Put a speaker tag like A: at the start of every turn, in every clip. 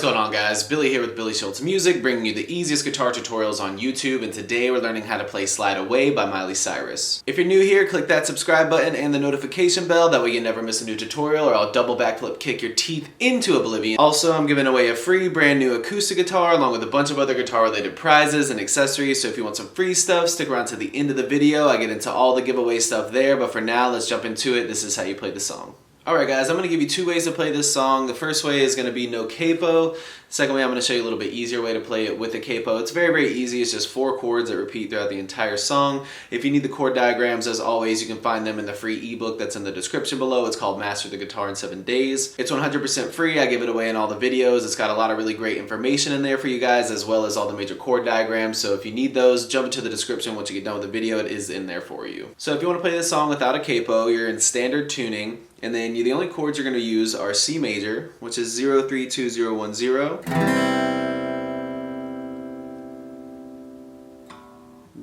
A: What's going on, guys? Billy here with billyshultzmusic, bringing you the easiest guitar tutorials on YouTube, and today we're learning how to play Slide Away by Miley Cyrus. If you're new here, click that subscribe button and the notification bell, that way you never miss a new tutorial, or I'll double backflip kick your teeth into oblivion. Also, I'm giving away a free brand new acoustic guitar along with a bunch of other guitar related prizes and accessories, so if you want some free stuff, stick around to the end of the video. I get into all the giveaway stuff there, but for now, let's jump into it. This is how you play the song. Alright guys, I'm going to give you two ways to play this song. The first way is going to be no capo. Second way, I'm going to show you a little bit easier way to play it with a capo. It's very, very easy. It's just 4 chords that repeat throughout the entire song. If you need the chord diagrams, as always, you can find them in the free ebook that's in the description below. It's called Master the Guitar in 7 Days. It's 100% free. I give it away in all the videos. It's got a lot of really great information in there for you guys, as well as all the major chord diagrams. So if you need those, jump into the description once you get done with the video. It is in there for you. So if you want to play this song without a capo, you're in standard tuning. And then the only chords you're going to use are C major, which is 0, 3, 2, 0, 1, 0.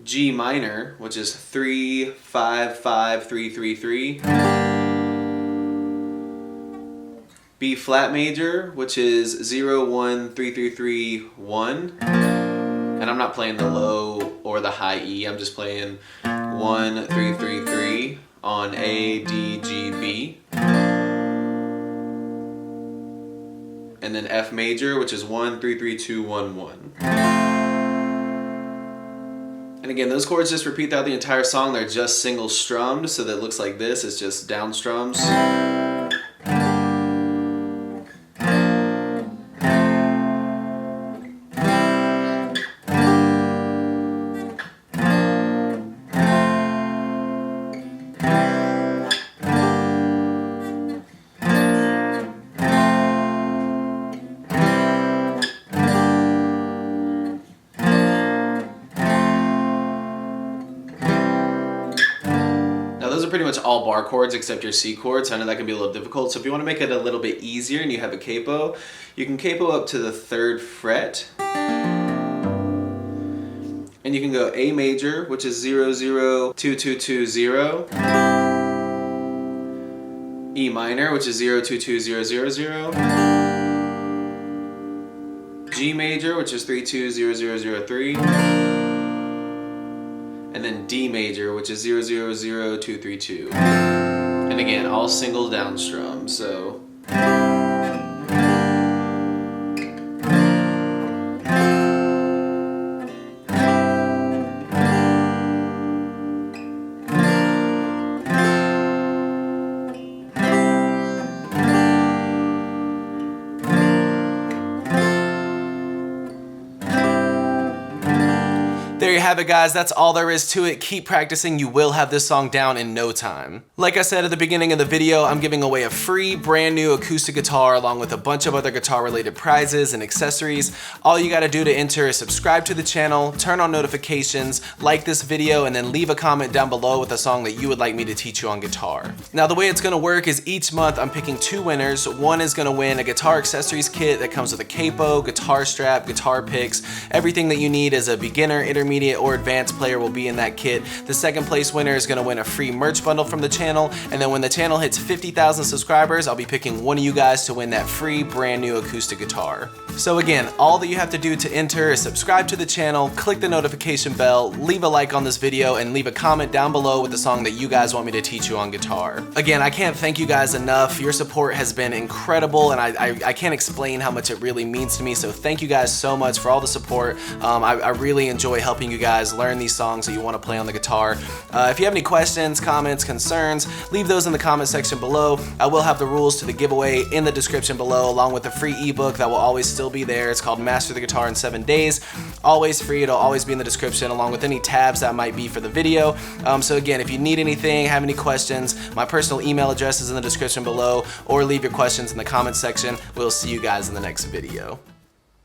A: G minor, which is 3, 5, 5, 3, 3, 3. B flat major, which is 0, 1, 3, 3, 3, 1. And I'm not playing the low or the high E, I'm just playing 1, 3, 3, 3 on A, D, G, B. And then F major, which is 1, 3, 3, 2, 1, 1. And again, those chords just repeat throughout the entire song. They're just single strummed, so that it looks like this. It's just down strums. Those are pretty much all bar chords except your C chords. I know that can be a little difficult, so if you want to make it a little bit easier and you have a capo, you can capo up to the 3rd fret. And you can go A major, which is 0, 0, 2, 2, 2, 0. E minor, which is 0, 2, 2, 0, 0, 0. G major, which is 3, 2, 0, 0, 0, 3. And then D major, which is 0, 0, 0, 2, 3, 2. And again, all single down strum, so. There you have it, guys. That's all there is to it. Keep practicing. You will have this song down in no time. Like I said at the beginning of the video, I'm giving away a free brand new acoustic guitar along with a bunch of other guitar related prizes and accessories. All you got to do to enter is subscribe to the channel, turn on notifications, like this video, and then leave a comment down below with a song that you would like me to teach you on guitar. Now, the way it's going to work is each month I'm picking 2 winners. One is going to win a guitar accessories kit that comes with a capo, guitar strap, guitar picks. Everything that you need as a beginner, intermediate, or advanced player will be in that kit. The second place winner is going to win a free merch bundle from the channel, and then when the channel hits 50,000 subscribers, I'll be picking one of you guys to win that free brand new acoustic guitar. So again, all that you have to do to enter is subscribe to the channel, click the notification bell, leave a like on this video, and leave a comment down below with the song that you guys want me to teach you on guitar. Again, I can't thank you guys enough. Your support has been incredible, and I can't explain how much it really means to me, so thank you guys so much for all the support. I really enjoy helping you guys learn these songs that you want to play on the guitar. If you have any questions, comments, concerns, leave those in the comment section below. I will have the rules to the giveaway in the description below, along with the free ebook that will always still be there. It's called Master the Guitar in 7 Days. Always free. It'll always be in the description, along with any tabs that might be for the video. So again, if you need anything, have any questions, my personal email address is in the description below, or leave your questions in the comment section. We'll see you guys in the next video.